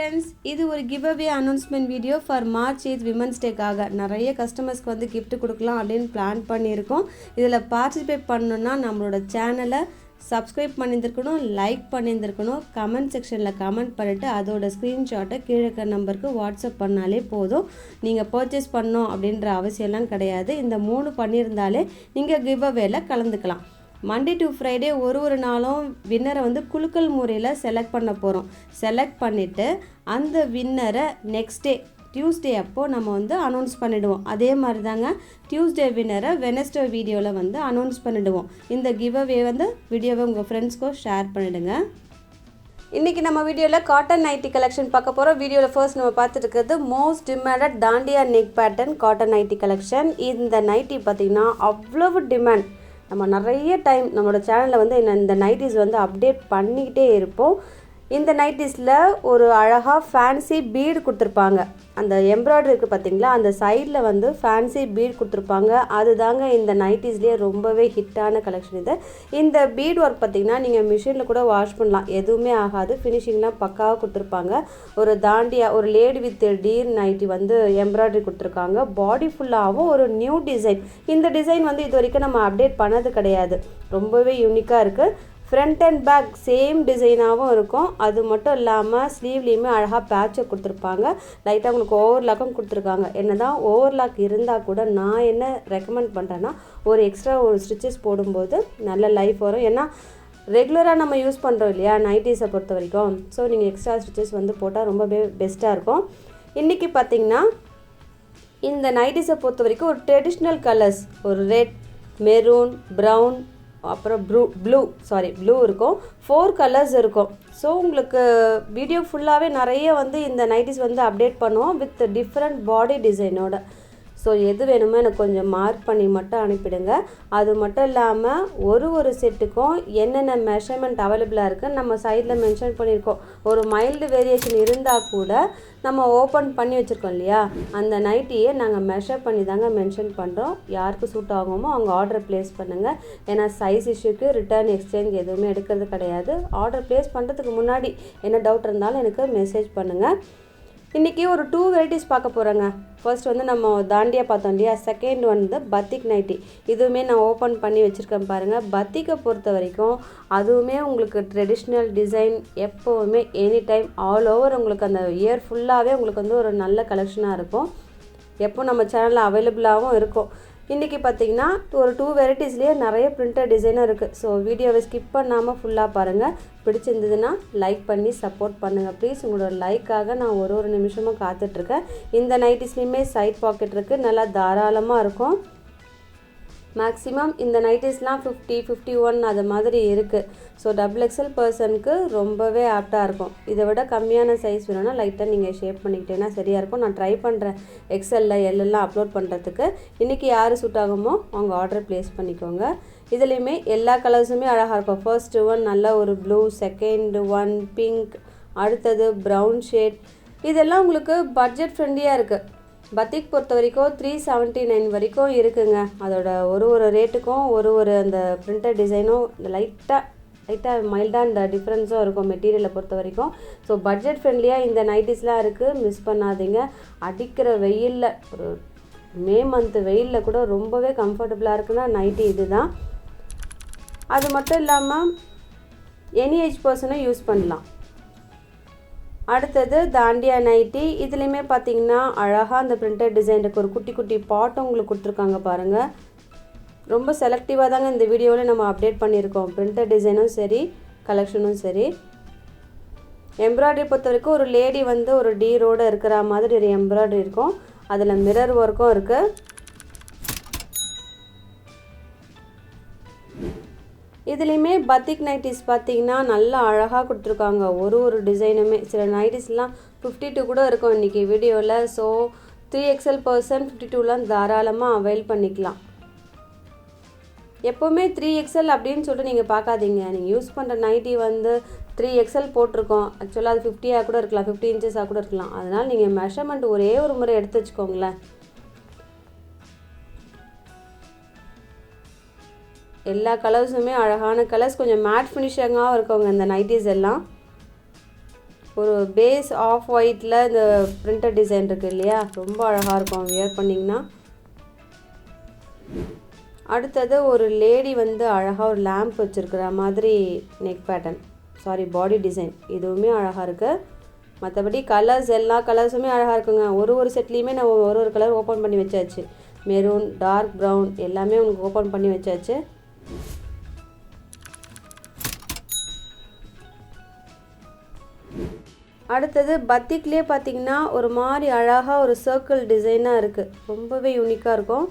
friends, இது ஒரு giveaway announcement video for March 8th Women's Day காக நிறைய கஸ்டமர்ஸ்க்கு வந்து gift கொடுக்கலாம் அப்படினு பிளான் பண்ணியிருக்கோம். இதில் பார்ட்டிசிபேட் பண்ணனும்னா நம்மளோட சேனலை சப்ஸ்கிரைப் பண்ணியிருக்கணும், லைக் பண்ணியிருக்கணும், கமெண்ட் செக்ஷனில் கமெண்ட் பண்ணிவிட்டு அதோட ஸ்க்ரீன்ஷாட்டை கீழே இருக்க நம்பருக்கு வாட்ஸ்அப் பண்ணாலே போதும். நீங்கள் பர்ச்சேஸ் பண்ணணும் அப்படின்ற அவசியம்லாம் கிடையாது. இந்த 3 பண்ணியிருந்தாலே நீங்கள் கிவ்அவேல கலந்துக்கலாம். மண்டே டு ஃப்ரைடே ஒரு நாளும் வின்னரை வந்து குலுக்கல் முறையில் செலக்ட் பண்ண போகிறோம். செலக்ட் பண்ணிவிட்டு அந்த வின்னரை நெக்ஸ்ட் டே டியூஸ்டே அப்போது நம்ம வந்து அனௌன்ஸ் பண்ணிவிடுவோம். அதே மாதிரி தாங்க டியூஸ்டே வின்னரை வெனஸ்டே வீடியோவில் வந்து அனௌன்ஸ் பண்ணிவிடுவோம். இந்த கிவ்அவே வந்து வீடியோவை உங்கள் ஃப்ரெண்ட்ஸ்க்கும் ஷேர் பண்ணிவிடுங்க. இன்றைக்கி நம்ம வீடியோவில் காட்டன் நைட்டி கலெக்ஷன் பார்க்க போகிறோம். வீடியோவில் ஃபர்ஸ்ட் நம்ம பார்த்துட்டு இருக்கிறது மோஸ்ட் டிமாண்டட் தாண்டியா neck pattern cotton nighty collection. இந்த நைட்டி பார்த்திங்கன்னா அவ்வளவு டிமாண்ட். நம்ம நிறைய டைம் நம்மளோட சேனலில் வந்து இந்த நைட்டிஸ் வந்து அப்டேட் பண்ணிக்கிட்டே இருப்போம். இந்த நைட்டிஸில் ஒரு அழகாக ஃபேன்சி பீடு கொடுத்துருப்பாங்க. அந்த எம்ப்ராய்டரி இருக்குது பார்த்திங்களா, அந்த சைடில் வந்து ஃபேன்சி பீட் கொடுத்துருப்பாங்க. அதுதாங்க இந்த நைட்டிஸ்லேயே ரொம்பவே ஹிட்டான கலெக்ஷன் இது. இந்த பீட் ஒர்க் பார்த்திங்கன்னா நீங்கள் மிஷினில் கூட வாஷ் பண்ணலாம், எதுவுமே ஆகாது. ஃபினிஷிங்லாம் பக்காவாக கொடுத்துருப்பாங்க. ஒரு தாண்டியா ஒரு லேடி வித் டீர் நைட்டி வந்து எம்ப்ராய்டரி கொடுத்துருக்காங்க. பாடி ஃபுல்லாகவும் ஒரு நியூ டிசைன். இந்த டிசைன் வந்து இது வரைக்கும் நம்ம அப்டேட் பண்ணது கிடையாது. ரொம்பவே யூனிக்காக இருக்குது. ஃப்ரண்ட் அண்ட் பேக் சேம் டிசைனாகவும் இருக்கும். அது மட்டும் இல்லாமல் ஸ்லீவ்லேயுமே அழகாக பேட்சை கொடுத்துருப்பாங்க. லைட்டாக உங்களுக்கு ஓவர்லாக்கும் கொடுத்துருக்காங்க. என்ன தான் ஓவர்லாக் இருந்தால் கூட நான் என்ன ரெக்கமெண்ட் பண்ணுறேன்னா ஒரு எக்ஸ்ட்ரா ஒரு ஸ்டிச்சஸ் போடும்போது நல்ல லைஃப் வரும். ஏன்னா ரெகுலராக நம்ம யூஸ் பண்ணுறோம் இல்லையா நைட்டிஸை பொறுத்த வரைக்கும். ஸோ நீங்கள் எக்ஸ்ட்ரா ஸ்டிச்சஸ் வந்து போட்டால் ரொம்பவே பெஸ்ட்டாக இருக்கும். இன்றைக்கி பார்த்திங்கன்னா இந்த நைட்டிஸை பொறுத்த வரைக்கும் ஒரு ட்ரெடிஷ்னல் கலர்ஸ், ஒரு ரெட், மெரூன், ப்ரௌன், அப்புறம் ப்ளூ இருக்கும். 4 கலர்ஸ் இருக்கும். ஸோ உங்களுக்கு வீடியோ ஃபுல்லாகவே நிறைய வந்து இந்த நைட்டிஸ் வந்து அப்டேட் பண்ணுவோம் வித் டிஃப்ரெண்ட் பாடி டிசைனோட. ஸோ எது வேணுமோ எனக்கு கொஞ்சம் மார்க் பண்ணி மட்டும் அனுப்பிடுங்க. அது மட்டும் இல்லாமல் ஒரு செட்டுக்கும் என்னென்ன மெஷர்மெண்ட் அவைலபிளாக இருக்குன்னு நம்ம சைடில் மென்ஷன் பண்ணியிருக்கோம். ஒரு மைல்டு வேரியேஷன் இருந்தால் கூட நம்ம ஓப்பன் பண்ணி வச்சுருக்கோம் இல்லையா, அந்த நைட்டியை நாங்கள் மெஷர் பண்ணி தாங்க மென்ஷன் பண்ணுறோம். யாருக்கு சூட் ஆகுமோ அவங்க ஆர்டர் ப்ளேஸ் பண்ணுங்கள். ஏன்னா சைஸ் இஷ்யூக்கு ரிட்டர்ன் எக்ஸ்சேஞ்ச் எதுவுமே எடுக்கிறது கிடையாது. ஆர்டர் ப்ளேஸ் பண்ணுறதுக்கு முன்னாடி என்ன டவுட் இருந்தாலும் எனக்கு மெசேஜ் பண்ணுங்கள். இன்றைக்கி ஒரு 2 வெரைட்டிஸ் பார்க்க போகிறேங்க. ஃபர்ஸ்ட் வந்து நம்ம தாண்டியா பார்த்தோம் இல்லையா, செகண்ட் வந்து பத்திக் நைட்டி. இதுவுமே நான் ஓப்பன் பண்ணி வச்சுருக்கேன் பாருங்கள். பத்திக்கை பொறுத்த வரைக்கும் அதுவுமே உங்களுக்கு ட்ரெடிஷ்னல் டிசைன், எப்போவுமே எனி டைம் ஆல் ஓவர் உங்களுக்கு அந்த இயர் ஃபுல்லாகவே உங்களுக்கு வந்து ஒரு நல்ல கலெக்ஷனாக இருக்கும். எப்போ நம்ம சேனலில் அவைலபிளாகவும் இருக்கும். இன்றைக்கி பார்த்திங்கன்னா ஒரு 2 வெரைட்டிஸ்லேயே நிறைய பிரிண்டட் டிசைனும் இருக்குது. ஸோ வீடியோவை ஸ்கிப் பண்ணாமல் ஃபுல்லாக பாருங்கள். பிடிச்சிருந்ததுன்னா லைக் பண்ணி சப்போர்ட் பண்ணுங்கள் ப்ளீஸ். உங்களோட லைக்காக நான் ஒரு நிமிஷமும் காத்துட்ருக்கேன். இந்த நைட்டிஸ்லேயுமே சைட் பாக்கெட் இருக்குது, நல்லா தாராளமாக இருக்கும். மேக்ஸிமம் இந்த நைட்டிஸ்லாம் 50, 51 அது மாதிரி இருக்குது. ஸோ XXL பர்சனுக்கு ரொம்பவே ஆப்டாக இருக்கும். இதை விட கம்மியான சைஸ் வேணும்னா லைட்டாக நீங்கள் ஷேப் பண்ணிக்கிட்டேன்னா சரியாக இருக்கும். நான் ட்ரை பண்ணுறேன் XL, L அப்லோட் பண்ணுறதுக்கு. இன்றைக்கி யார் சூட் ஆகுமோ அவங்க ஆர்டர் ப்ளேஸ் பண்ணிக்கோங்க. இதுலேயுமே எல்லா கலர்ஸுமே அழகாக இருக்கும். ஃபர்ஸ்ட் ஒன் நல்ல ஒரு ப்ளூ, செகண்ட் ஒன் பிங்க், அடுத்தது ப்ரௌன் ஷேட். இதெல்லாம் உங்களுக்கு பட்ஜெட் ஃப்ரெண்ட்லியாக இருக்குது. பத்திக் பொறுத்த வரைக்கும் 379 வரைக்கும் இருக்குங்க. அதோட ஒரு ரேட்டுக்கும் ஒரு அந்த பிரிண்டட் டிசைனும் லைட்டாக மைல்டாக இந்த டிஃப்ரென்ஸும் இருக்கும் மெட்டீரியலை பொறுத்த வரைக்கும். ஸோ பட்ஜெட் ஃப்ரெண்ட்லியாக இந்த நைட்டிஸ்லாம் இருக்குது, மிஸ் பண்ணாதீங்க. அடிக்கிற வெயிலில், ஒரு மே மந்த்து வெயிலில் கூட ரொம்பவே கம்ஃபர்டபுளாக இருக்குன்னா நைட்டி இது தான். அது மட்டும் இல்லாமல் எனி ஏஜ் பர்சனும் யூஸ் பண்ணலாம். அடுத்தது தாண்டியா நைட்டி. இதுலேயுமே பார்த்திங்கன்னா அழகாக அந்த பிரிண்டட் டிசைன் இருக்குது. ஒரு குட்டி பாட்டும் உங்களுக்கு கொடுத்துருக்காங்க பாருங்கள். ரொம்ப செலக்டிவாக தாங்க இந்த வீடியோவில் நம்ம அப்டேட் பண்ணியிருக்கோம். பிரிண்டட் டிசைனும் சரி, கலெக்ஷனும் சரி. எம்ப்ராய்டரி பொறுத்த வரைக்கும் ஒரு லேடி வந்து ஒரு டீரோடு இருக்கிற மாதிரி ஒரு எம்ப்ராய்டரி இருக்கும். அதில் மிரர் ஒர்க்கும் இருக்குது. இதுலேயுமே பத்திக் நைட்டிஸ் பார்த்திங்கன்னா நல்லா அழகாக கொடுத்துருக்காங்க. ஒரு டிசைனுமே. சில நைட்டிஸ்லாம் 52 கூட இருக்கும் இன்றைக்கி வீடியோவில். ஸோ 3XL பர்சன் 52லாம் தாராளமாக அவைல் பண்ணிக்கலாம். எப்போவுமே 3XL அப்படின்னு சொல்லிட்டு நீங்கள் பார்க்காதீங்க. நீங்கள் யூஸ் பண்ணுற நைட்டி வந்து 3XL போட்டிருக்கோம், ஆக்சுவலாக அது 50 கூட இருக்கலாம், 50 இன்ச்சஸாக கூட இருக்கலாம். அதனால் நீங்கள் மெஷர்மெண்ட் ஒரே ஒரு முறை எடுத்து வச்சுக்கோங்களேன். எல்லா கலர்ஸுமே அழகான கலர்ஸ், கொஞ்சம் மேட் ஃபினிஷிங்காகவும் இருக்கவங்க இந்த நைட்டிஸ் எல்லாம். ஒரு பேஸ் ஆஃப் ஒயிட்டில் இந்த பிரிண்டட் டிசைன் இருக்குது இல்லையா, ரொம்ப அழகாக இருக்கும் வியர் பண்ணிங்கன்னா. அடுத்தது ஒரு லேடி வந்து அழகாக ஒரு லேம்ப் வச்சுருக்கிற மாதிரி நெக் பேட்டர்ன், பாடி டிசைன், இதுவுமே அழகாக இருக்குது. மற்றபடி கலர்ஸ் எல்லா கலர்ஸுமே அழகாக இருக்குங்க. ஒரு செட்லேயுமே நான் ஒரு கலர் ஓப்பன் பண்ணி வச்சாச்சு. மெரூன், டார்க் ப்ரௌன் எல்லாமே உங்களுக்கு ஓப்பன் பண்ணி வச்சாச்சு. அடுத்தது பத்திக்லேயே பார்த்திங்கன்னா ஒரு மாதிரி அழகாக ஒரு சர்க்கிள் டிசைனாக இருக்குது, ரொம்பவே யூனிக்காக இருக்கும்.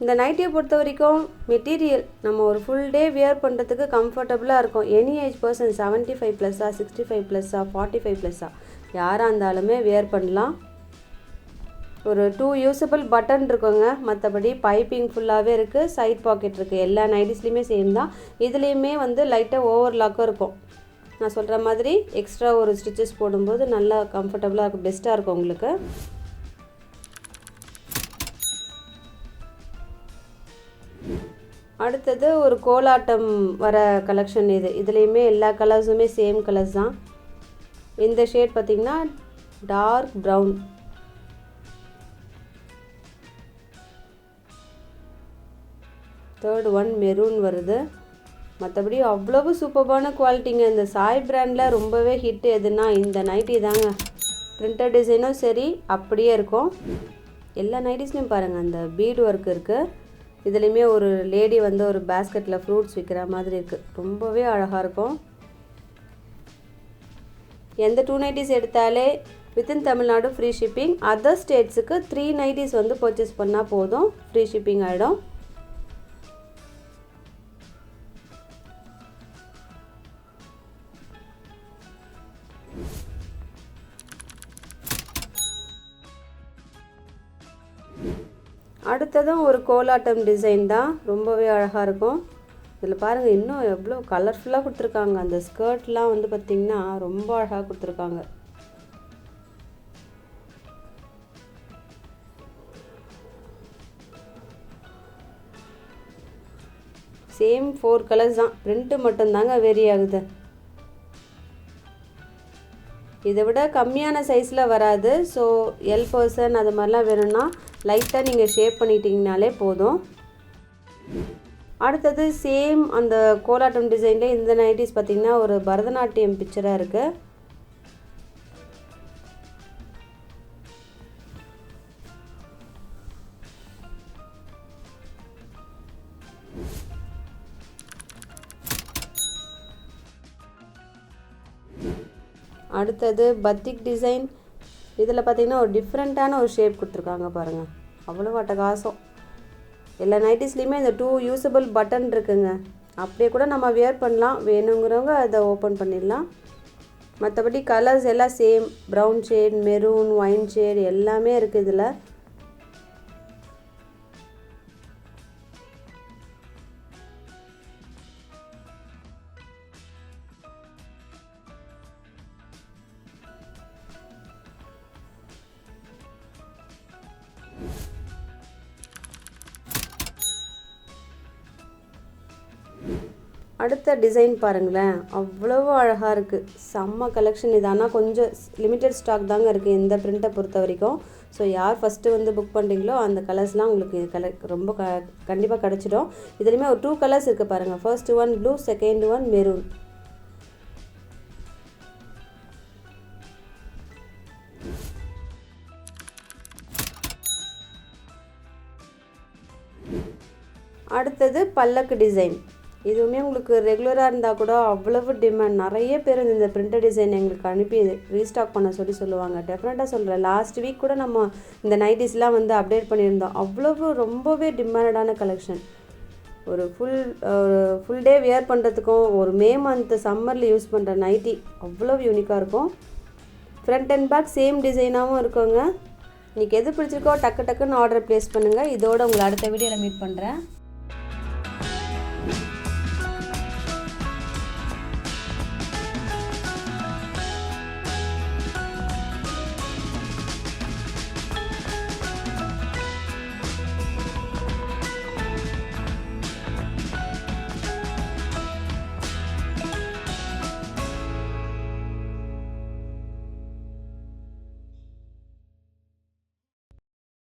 இந்த நைட்டியை பொறுத்த வரைக்கும் மெட்டீரியல் நம்ம ஒரு ஃபுல் டே வியர் பண்ணுறதுக்கு கம்ஃபர்டபுளாக இருக்கும். எனி ஏஜ் பர்சன் 75+, 65+, 45+, யாராக இருந்தாலுமே வியர் பண்ணலாம். ஒரு 2 யூஸபிள் பட்டன் இருக்குங்க. மற்றபடி பைப்பிங் ஃபுல்லாகவே இருக்குது. சைட் பாக்கெட் இருக்குது. எல்லா நைட்டிஸ்லேயுமே சேம் தான். இதுலேயுமே வந்து லைட்டாக ஓவர்லாக்கும் இருக்கும். நான் சொல்கிற மாதிரி எக்ஸ்ட்ரா ஒரு ஸ்டிச்சஸ் போடும்போது நல்லா கம்ஃபர்டபுளாக இருக்கும், பெஸ்ட்டாக இருக்கும் உங்களுக்கு. அடுத்தது ஒரு கோலாட்டம் வர கலெக்ஷன் இது. இதுலேயுமே எல்லா கலர்ஸுமே சேம் கலர்ஸ் தான். இந்த ஷேட் பார்த்திங்கன்னா dark brown, third one maroon வருது. மற்றபடி அவ்வளவு சூப்பர்பான குவாலிட்டிங்க. இந்த சாய் பிராண்டில் ரொம்பவே ஹிட் எதுனா இந்த நைட்டி தாங்க. பிரிண்டட் டிசைனும் சரி அப்படியே இருக்கும். எல்லா நைட்டிஸ்லையும் பாருங்கள் அந்த பீட் ஒர்க் இருக்குது. இதுலேயுமே ஒரு லேடி வந்து ஒரு பேஸ்கெட்டில் ஃப்ரூட்ஸ் விற்கிற மாதிரி இருக்குது, ரொம்பவே அழகாக இருக்கும். எந்த 2 நைட்டிஸ் எடுத்தாலே within Tamil Nadu free shipping. Other ஸ்டேட்ஸுக்கு 3 நைட்டிஸ் வந்து பர்ச்சேஸ் பண்ணால் போதும், ஃப்ரீ ஷிப்பிங் ஆகிடும். அடுத்ததும் ஒரு கோலாட்டம் டிசைன் தான், ரொம்பவே அழகாக இருக்கும். இதில் பாருங்கள் இன்னும் எவ்வளோ கலர்ஃபுல்லாக கொடுத்துருக்காங்க. அந்த ஸ்கர்ட்லாம் வந்து பார்த்திங்கன்னா ரொம்ப அழகாக கொடுத்துருக்காங்க. சேம் 4 கலர்ஸ் தான், பிரிண்ட்டு மட்டும்தாங்க வேரி ஆகுது. இதை விட கம்மியான சைஸில் வராது. ஸோ எல் பர்சன் அது மாதிரிலாம் வேணும்னா லைட்டாக நீங்கள் ஷேப் பண்ணிட்டீங்கனாலே போதும். அடுத்தது சேம் அந்த கோலாட்டம் டிசைன்லேயே இந்த நைட்டிஸ் பார்த்திங்கன்னா ஒரு பரதநாட்டியம் பிக்சராக இருக்குது. அடுத்தது பத்திக் டிசைன். இதில் பார்த்திங்கன்னா ஒரு டிஃப்ரெண்ட்டான ஒரு ஷேப் கொடுத்துருக்காங்க பாருங்கள், அவ்வளோ அட்டகாசம். எல்லா நைட்டிஸ்லேயுமே இந்த 2 யூஸபிள் பட்டன் இருக்குங்க. அப்படியே கூட நம்ம வியர் பண்ணலாம், வேணுங்கிறவங்க அதை ஓப்பன் பண்ணிடலாம். மற்றபடி கலர்ஸ் எல்லாம் same, brown shade, maroon, wine shade எல்லாமே இருக்குது இதில். அடுத்த டிசைன் பாருங்களேன், அவ்வளவு அழகாக இருக்குது, செம்ம கலெக்ஷன் இது. ஆனால் கொஞ்சம் லிமிட்டட் ஸ்டாக் தாங்க இருக்குது இந்த பிரிண்ட்டை பொறுத்த வரைக்கும். ஸோ யார் ஃபஸ்ட்டு வந்து புக் பண்ணுறீங்களோ அந்த கலர்ஸ்லாம் உங்களுக்கு ரொம்ப கண்டிப்பாக கிடச்சிடும். இதுலேயுமே ஒரு 2 கலர்ஸ் இருக்குது பாருங்கள். First one blue, second one maroon. அடுத்தது பல்லக்கு டிசைன். இதுவுமே உங்களுக்கு ரெகுலராக இருந்தால் கூட அவ்வளவு டிமாண்ட். நிறைய பேர் இந்த பிரிண்டட் டிசைன் எங்களுக்கு அனுப்பி ரீஸ்டாக் பண்ண சொல்லுவாங்க. டெஃபினட்டாக சொல்கிறேன், லாஸ்ட் வீக் கூட நம்ம இந்த நைட்டிஸ்லாம் வந்து அப்டேட் பண்ணியிருந்தோம். அவ்வளவு ரொம்பவே டிமாண்டடான கலெக்ஷன். ஒரு ஃபுல் டே வியர் பண்ணுறதுக்கும் ஒரு மே மந்த்து சம்மரில் யூஸ் பண்ணுற நைட்டி அவ்வளோ யூனிக்காக இருக்கும். ஃப்ரண்ட் அண்ட் பேக் சேம் டிசைனாகவும் இருக்குங்க. இன்றைக்கி எது பிடிச்சிருக்கோ டக்குன்னு ஆர்டர் ப்ளேஸ் பண்ணுங்கள். இதோடு உங்களை அடுத்த வீடியோவில் மீட் பண்ணுறேன்.